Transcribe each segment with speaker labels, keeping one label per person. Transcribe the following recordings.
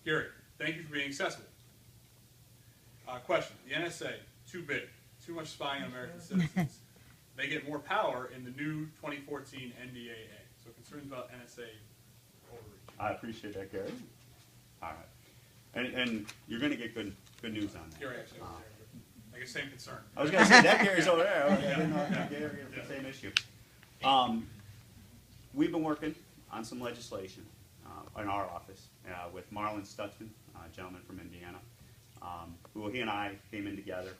Speaker 1: Gary, thank you for being accessible. Question, the NSA, too big, too much spying on American citizens. They get more power in the new 2014 NDAA. So concerns about NSA overreach.
Speaker 2: I appreciate that, Gary. All right. And you're going to get good news on that.
Speaker 1: Gary actually over there. I guess same concern.
Speaker 2: I was going to say, that Gary's over there. I
Speaker 1: Yeah.
Speaker 2: didn't know that Gary had the same issue. We've been working on some legislation in our office with Marlon Stutzman, a gentleman from Indiana, who he and I came in together.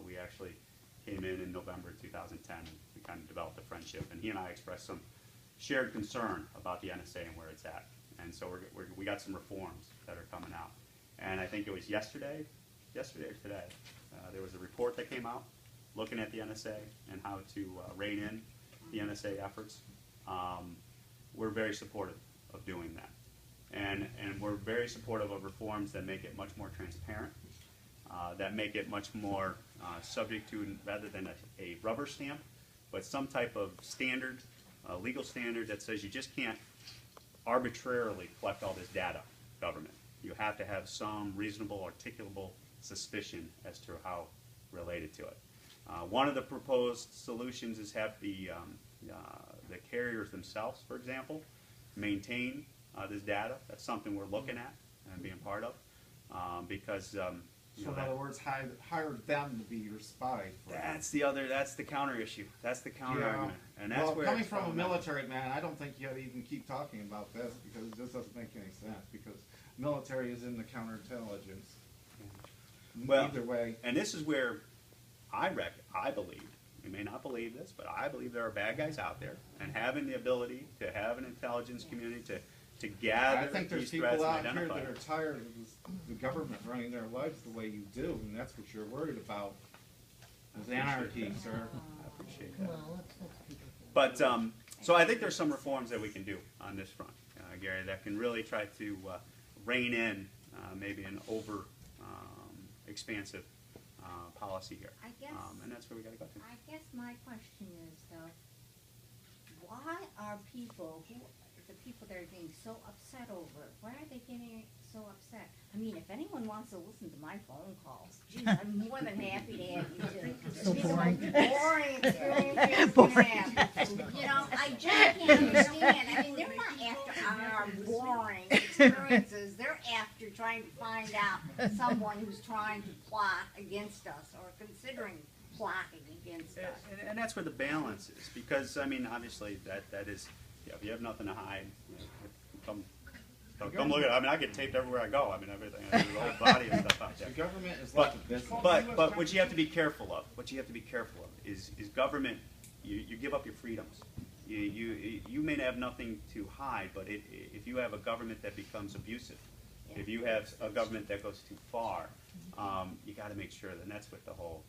Speaker 2: We actually came in November 2010, and we kind of developed a friendship. And he and I expressed some shared concern about the NSA and where it's at. And so we got some reforms that are coming out. And I think it was yesterday or today, there was a report that came out looking at the NSA and how to rein in the NSA efforts. We're very supportive of doing that. And we're very supportive of reforms that make it much more transparent, that make it much more subject to, rather than a rubber stamp, but some type of standard, legal standard that says you just can't arbitrarily collect all this data, government. You have to have some reasonable, articulable suspicion as to how related to it. One of the proposed solutions is have the carriers themselves, for example, maintain this data. That's something we're looking at and being part of, because
Speaker 3: So in other words, hire them to be your spy.
Speaker 2: That's the counter issue. That's the counter argument, and that's where
Speaker 3: coming from a military man, I don't think you ought to even keep talking about this because it just doesn't make any sense. Because military is in the counterintelligence.
Speaker 2: Well,
Speaker 3: either way,
Speaker 2: and this is where I believe. You may not believe this, but I believe there are bad guys out there, and having the ability to have an intelligence community to gather
Speaker 3: I think there's
Speaker 2: these
Speaker 3: people
Speaker 2: threats and
Speaker 3: out here
Speaker 2: identify
Speaker 3: that are tired of the government running their lives the way you do, and that's what you're worried about. Is anarchy, sir.
Speaker 2: I appreciate that. But so I think there's some reforms that we can do on this front, Gary, that can really try to rein in maybe an over expansive policy here.
Speaker 4: I guess,
Speaker 2: and that's where we got to go to.
Speaker 4: I guess my question is, though, why are people the people that are getting so upset over it, why are they getting so upset? I mean, if anyone wants to listen to my phone calls, geez, I'm more than happy to have you to.
Speaker 5: So boring.
Speaker 4: Boring experience you can have. You know, I just can't understand. I mean, they're not after our boring experiences. They're after trying to find out someone who's trying to plot against us or considering plotting against us.
Speaker 2: And that's where the balance is, because I mean, obviously that is, if you have nothing to hide, come look at it. I mean, I get taped everywhere I go. I mean, everything, the whole body and stuff out there.
Speaker 3: The government is like a business.
Speaker 2: But what you have to be careful of, is government. You give up your freedoms. You may have nothing to hide, but if you have a government that becomes abusive, if you have a government that goes too far, you got to make sure that that's what the whole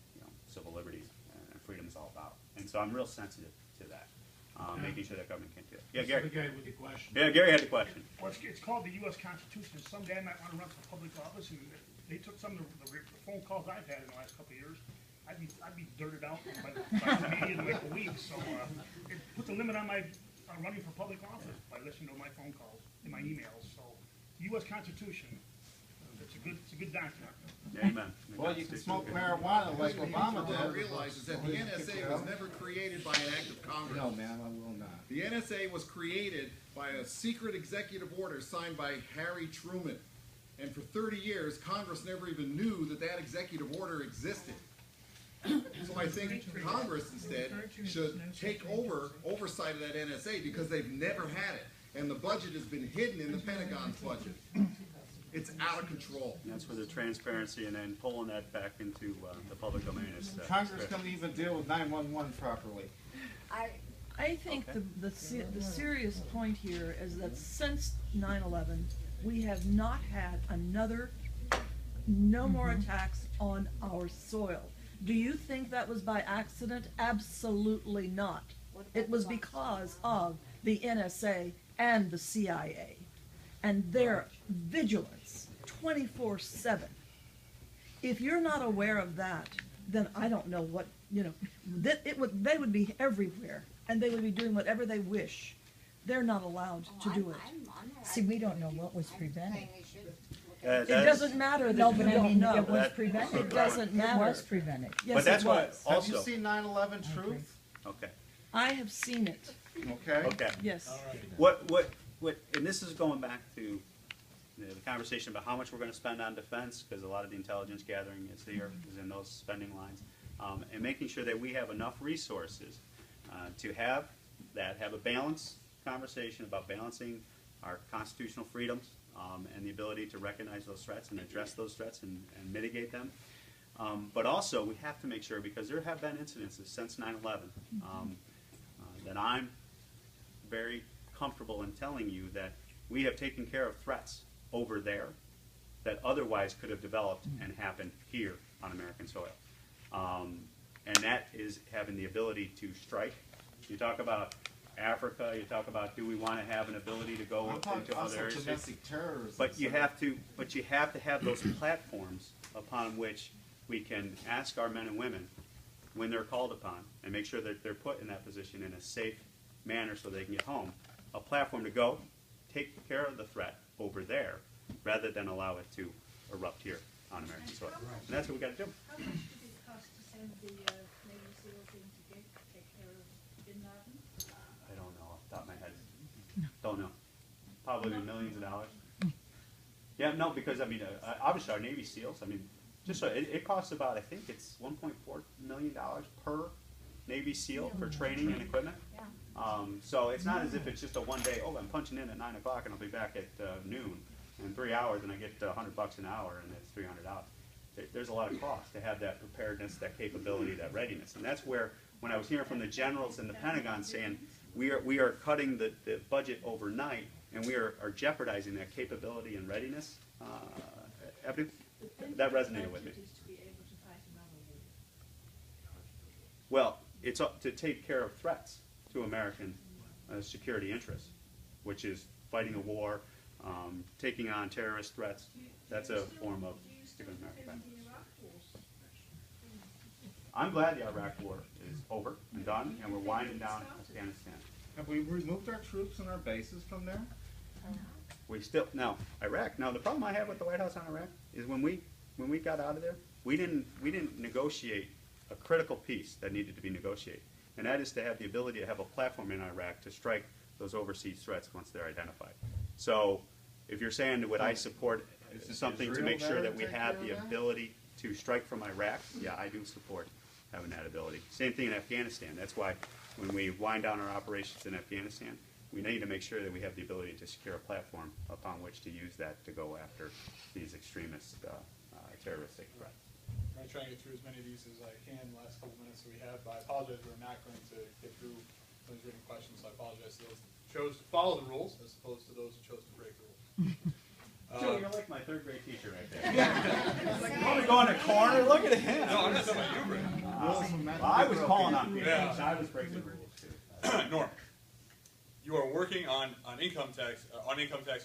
Speaker 2: civil liberties and freedom is all about. And so I'm real sensitive to that, making sure that government can't do it. Yeah, Gary.
Speaker 6: The guy with the question.
Speaker 2: Yeah, Gary had the question.
Speaker 6: Well, it's called the U.S. Constitution. Some guy might want to run for public office, and they took some of the phone calls I've had in the last couple of years. I'd be dirted out by the media in like a week. So it puts a limit on my running for public office by listening to my phone calls and my emails. So U.S. Constitution, it's a good document.
Speaker 2: Amen.
Speaker 3: Well, you can smoke marijuana like Obama
Speaker 7: What I
Speaker 3: did.
Speaker 7: realize is that the NSA was never created by an act of Congress.
Speaker 3: No, ma'am, I will not.
Speaker 7: The NSA was created by a secret executive order signed by Harry Truman. And for 30 years, Congress never even knew that that executive order existed. So I think Congress instead should take oversight of that NSA because they've never had it. And the budget has been hidden in the Pentagon's budget. It's out of control.
Speaker 2: That's where the transparency and then pulling that back into the public domain is.
Speaker 3: Congress couldn't even deal with 911 properly.
Speaker 5: I think the serious point here is that since 9/11, we have not had no more attacks on our soil. Do you think that was by accident? Absolutely not. It was because of the NSA and the CIA and their vigilance 24/7. If you're not aware of that, then I don't know what, they would be everywhere and they would be doing whatever they wish they're not allowed to do it.
Speaker 8: See, we don't know what was prevented.
Speaker 5: It doesn't matter
Speaker 8: No,
Speaker 5: that
Speaker 8: but
Speaker 5: you
Speaker 8: I
Speaker 5: don't
Speaker 8: mean,
Speaker 5: know.
Speaker 8: it was
Speaker 2: That-
Speaker 8: prevented.
Speaker 5: It doesn't
Speaker 8: It
Speaker 5: matter.
Speaker 8: was prevented.
Speaker 5: Yes,
Speaker 2: But that's
Speaker 5: it
Speaker 2: what
Speaker 5: was.
Speaker 3: Have you
Speaker 2: also,
Speaker 3: seen 9/11 Truth?
Speaker 2: okay,
Speaker 5: I have seen it,
Speaker 3: Okay.
Speaker 2: okay.
Speaker 5: yes.
Speaker 2: What, and this is going back to the conversation about how much we're gonna spend on defense, because a lot of the intelligence gathering is in those spending lines. And making sure that we have enough resources to have a balanced conversation about balancing our constitutional freedoms and the ability to recognize those threats and address those threats and mitigate them. But also, we have to make sure, because there have been incidences since 9/11, that I'm very comfortable in telling you that we have taken care of threats over there that otherwise could have developed and happened here on American soil. And that is having the ability to strike. You talk about Africa, you talk about, do we want to have an ability to go
Speaker 3: I'm talking
Speaker 2: into other
Speaker 3: also
Speaker 2: areas?
Speaker 3: domestic terrorism.
Speaker 2: But you have to have those platforms upon which we can ask our men and women, when they're called upon, and make sure that they're put in that position in a safe manner so they can get home, a platform to go take care of the threat over there, rather than allow it to erupt here on American soil. And that's what we got to do.
Speaker 9: How much did it cost to send the Navy SEALs in to take care of Bin Laden?
Speaker 2: I don't know off the top of my head. Don't know. Probably millions of dollars. Yeah, no, because I mean, obviously our Navy SEALs. I mean, just so it costs about, I think it's $1.4 million per Navy SEAL for training and equipment. So it's not as if it's just a one day. Oh, I'm punching in at 9 o'clock and I'll be back at noon. In 3 hours, and I get $100 an hour, and it's $300. There's a lot of cost to have that preparedness, that capability, that readiness, and that's where, when I was hearing from the generals in the Pentagon saying we are cutting the budget overnight, and we are jeopardizing that capability and readiness, that resonated with me. Well, it's up to take care of threats to American security interests, which is fighting a war. Taking on terrorist threats, that's a form of giving America back. I'm glad the Iraq War is over and done, and we're winding down Afghanistan.
Speaker 3: Have we removed our troops and our bases from there?
Speaker 2: We still, now, Iraq, now the problem I have with the White House on Iraq is when we got out of there, we didn't negotiate a critical piece that needed to be negotiated, and that is to have the ability to have a platform in Iraq to strike those overseas threats once they're identified. So, if you're saying that would I support something to
Speaker 3: Israel
Speaker 2: make sure
Speaker 3: there
Speaker 2: that we
Speaker 3: to take
Speaker 2: have
Speaker 3: care
Speaker 2: the
Speaker 3: of that?
Speaker 2: ability to strike from Iraq, yeah, I do support having that ability. Same thing in Afghanistan. That's why when we wind down our operations in Afghanistan, we need to make sure that we have the ability to secure a platform upon which to use that to go after these extremist terroristic threats.
Speaker 1: I'm going to try and get through as many of these as I can in the last couple minutes that we have, but I apologize, we're not going to get through those written questions, so I apologize to those who chose to follow the rules as opposed to those who chose to break the rules.
Speaker 2: Joe, you're like my third grade teacher right there. I'm to go in the corner, look at him.
Speaker 1: No, I'm just talking about you, Brett.
Speaker 2: Well, I was calling on people,
Speaker 1: Yeah.
Speaker 2: I was breaking the rules too.
Speaker 1: Norm, you are working on income tax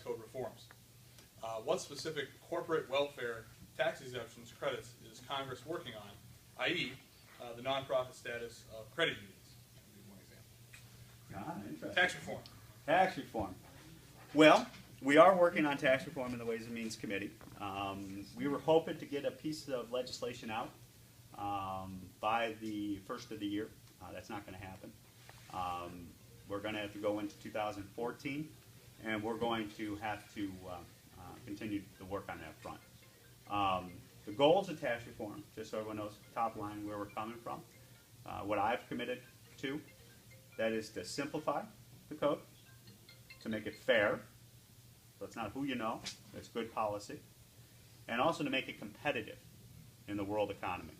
Speaker 1: code reforms. What specific corporate welfare tax exemptions credits is Congress working on, i.e., the nonprofit status of credit unions? One example.
Speaker 2: Interesting.
Speaker 1: Tax reform.
Speaker 2: Tax reform. Well, we are working on tax reform in the Ways and Means Committee. We were hoping to get a piece of legislation out by the first of the year. That's not going to happen. We're going to have to go into 2014, and we're going to have to continue the work on that front. The goals of tax reform, just so everyone knows top line where we're coming from, what I've committed to, that is to simplify the code, to make it fair, so it's not who you know, it's good policy, and also to make it competitive in the world economy.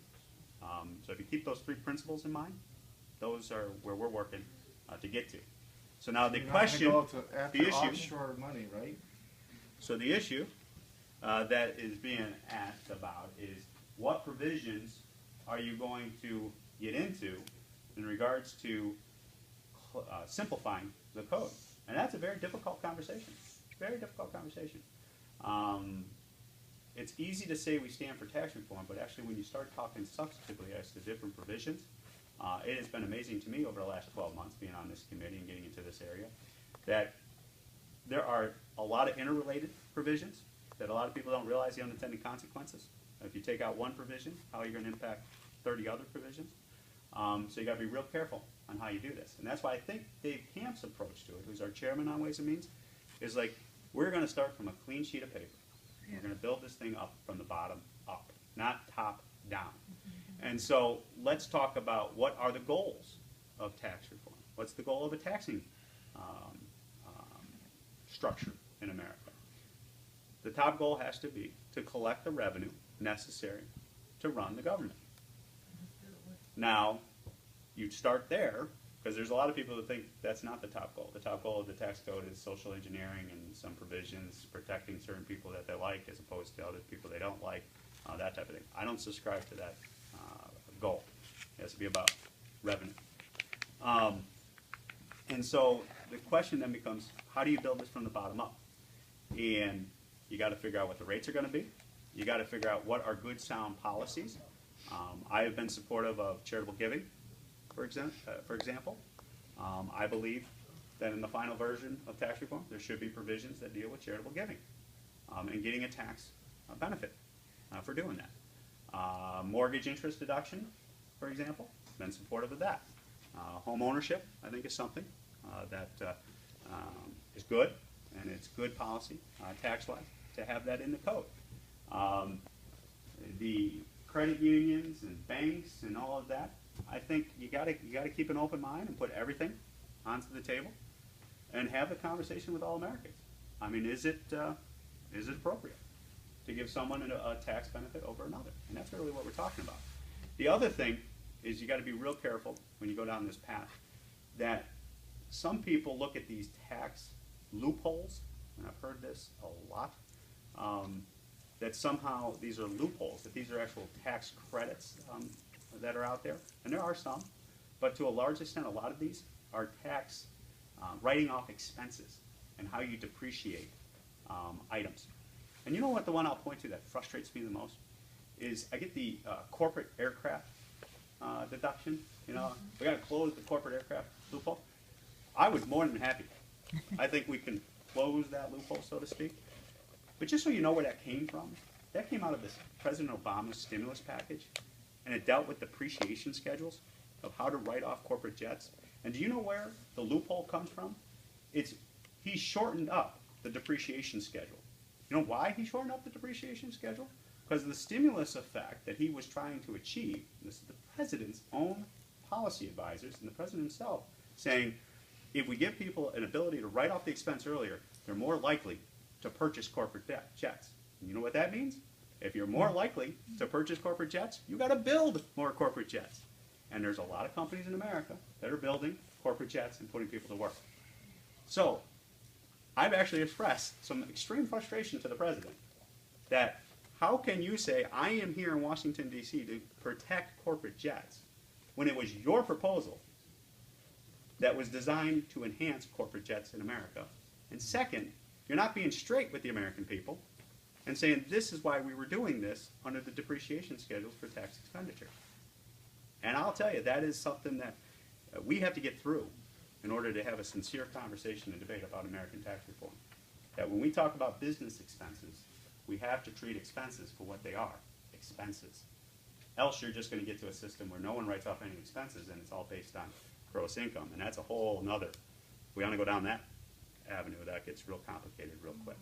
Speaker 2: So if you keep those three principles in mind, those are where we're working to get to. So now the
Speaker 3: You're not
Speaker 2: question,
Speaker 3: gonna go to after
Speaker 2: the issue,
Speaker 3: offshore money, right?
Speaker 2: so the issue that is being asked about is what provisions are you going to get into in regards to simplifying the code? And that's a very difficult conversation. Very difficult conversation. It's easy to say we stand for tax reform, but actually when you start talking substantively as to different provisions, it has been amazing to me over the last 12 months being on this committee and getting into this area. that there are a lot of interrelated provisions that a lot of people don't realize the unintended consequences. If you take out one provision, how you're going to impact 30 other provisions. So you got to be real careful on how you do this. And that's why I think Dave Camp's approach to it, who's our chairman on Ways and Means, is like, we're going to start from a clean sheet of paper. We're going to build this thing up from the bottom up, not top down. And so let's talk about what are the goals of tax reform. What's the goal of a taxing structure in America? The top goal has to be to collect the revenue necessary to run the government. Now, you start there, because there's a lot of people that think that's not the top goal. The top goal of the tax code is social engineering and some provisions protecting certain people that they like as opposed to other people they don't like, that type of thing. I don't subscribe to that goal. It has to be about revenue. And so the question then becomes, how do you build this from the bottom up? And you got to figure out what the rates are going to be. You got to figure out what are good, sound policies. I have been supportive of charitable giving, for example. I believe that in the final version of tax reform, there should be provisions that deal with charitable giving and getting a tax benefit for doing that. Mortgage interest deduction, for example, been supportive of that. Home ownership, I think, is something that is good, and it's good policy, tax-wise, to have that in the code. The credit unions and banks and all of that, I think you got to keep an open mind and put everything onto the table, and have the conversation with all Americans. I mean, is it appropriate to give someone a tax benefit over another? And that's really what we're talking about. The other thing is you got to be real careful when you go down this path that some people look at these tax loopholes, and I've heard this a lot, that somehow these are loopholes, that these are actual tax credits that are out there. And there are some, but to a large extent, a lot of these are tax writing off expenses and how you depreciate items. And you know what, the one I'll point to that frustrates me the most is I get the corporate aircraft deduction. You know, we got to close the corporate aircraft loophole. I was more than happy. I think we can close that loophole, so to speak. But just so you know where that came from, that came out of this President Obama's stimulus package, and it dealt with depreciation schedules of how to write off corporate jets. And do you know where the loophole comes from? He shortened up the depreciation schedule. You know why he shortened up the depreciation schedule? Because the stimulus effect that he was trying to achieve, this is the president's own policy advisors and the president himself, saying, if we give people an ability to write off the expense earlier, they're more likely to purchase corporate jets. And you know what that means? If you're more likely to purchase corporate jets, you got to build more corporate jets. And there's a lot of companies in America that are building corporate jets and putting people to work. So I've actually expressed some extreme frustration to the president that how can you say, I am here in Washington, D.C. to protect corporate jets when it was your proposal that was designed to enhance corporate jets in America? And second, you're not being straight with the American people and saying this is why we were doing this under the depreciation schedules for tax expenditure. And I'll tell you, that is something that we have to get through in order to have a sincere conversation and debate about American tax reform. That when we talk about business expenses, we have to treat expenses for what they are, expenses. Else you're just going to get to a system where no one writes off any expenses and it's all based on gross income. And that's a whole nother, if we want to go down that avenue, that gets real complicated real quick.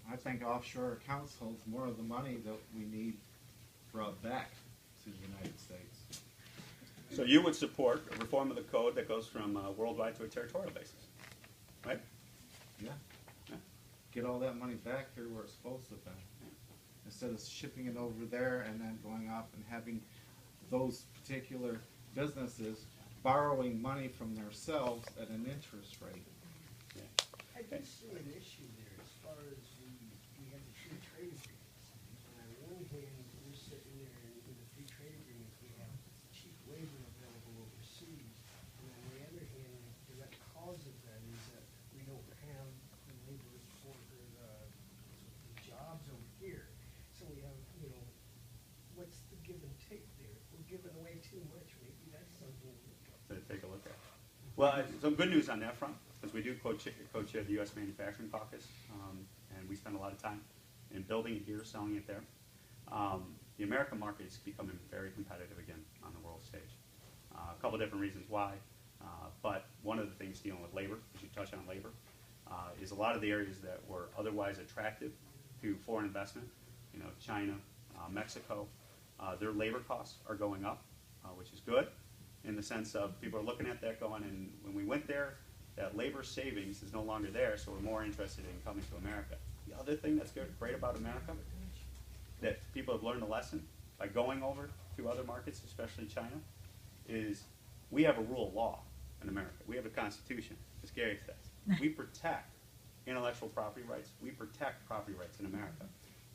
Speaker 3: I think offshore accounts holds more of the money that we need brought back to the United States.
Speaker 2: So you would support a reform of the code that goes from worldwide to a territorial basis, right?
Speaker 3: Yeah.
Speaker 2: Yeah.
Speaker 3: Get all that money back here where it's supposed to be. Instead of shipping it over there and then going off and having those particular businesses borrowing money from themselves at an interest rate.
Speaker 2: Yeah.
Speaker 10: I do see an issue there as far as we have the free trade agreements. And on one hand, we're sitting there and in the free trade agreements, we have cheap labor available overseas. And on the other hand, the direct cause of that is that we don't have the labor for the jobs over here. So we have, what's the give and take there? If we're giving away too much, maybe that's something to look at.
Speaker 2: To take a look at. Well, some good news on that front. departments, we do co-chair the U.S. Manufacturing Caucus, and we spend a lot of time in building it here, selling it there. The American market is becoming very competitive again on the world stage. A couple different reasons why, but one of the things dealing with labor, as you touch on labor, is a lot of the areas that were otherwise attractive to foreign investment, China, Mexico, their labor costs are going up, which is good in the sense of people are looking at that going, and when we went there, that labor savings is no longer there, so we're more interested in coming to America. The other thing that's great about America, that people have learned a lesson by going over to other markets, especially China, is we have a rule of law in America. We have a constitution, as Gary says. We protect intellectual property rights. We protect property rights in America.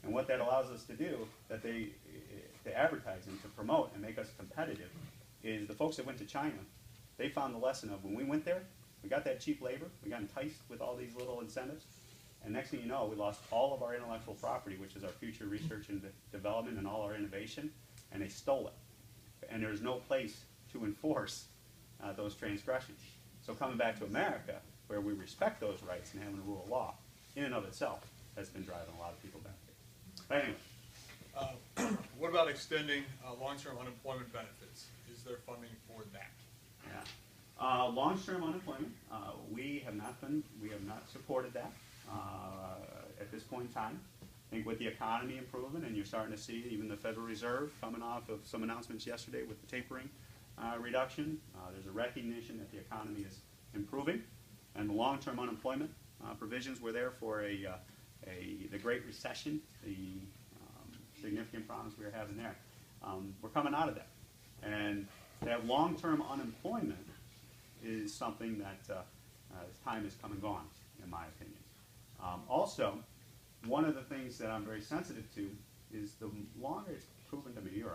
Speaker 2: And what that allows us to do, to advertise and to promote and make us competitive, is the folks that went to China, they found the lesson of when we went there, we got that cheap labor, we got enticed with all these little incentives, and next thing you know, we lost all of our intellectual property, which is our future research and development and all our innovation, and they stole it. And there's no place to enforce those transgressions. So coming back to America, where we respect those rights and having a rule of law, in and of itself, has been driving a lot of people back here. But anyway.
Speaker 1: What about extending long-term unemployment benefits? Is there funding for that?
Speaker 2: Yeah. Long-term unemployment, we have not supported that at this point in time. I think with the economy improving, and you're starting to see even the Federal Reserve coming off of some announcements yesterday with the tapering reduction, there's a recognition that the economy is improving, and the long-term unemployment provisions were there for the Great Recession, the significant problems we were having there. We're coming out of that, and that long-term unemployment is something that time is come and gone, in my opinion. Also, one of the things that I'm very sensitive to is the longer it's proven to me, or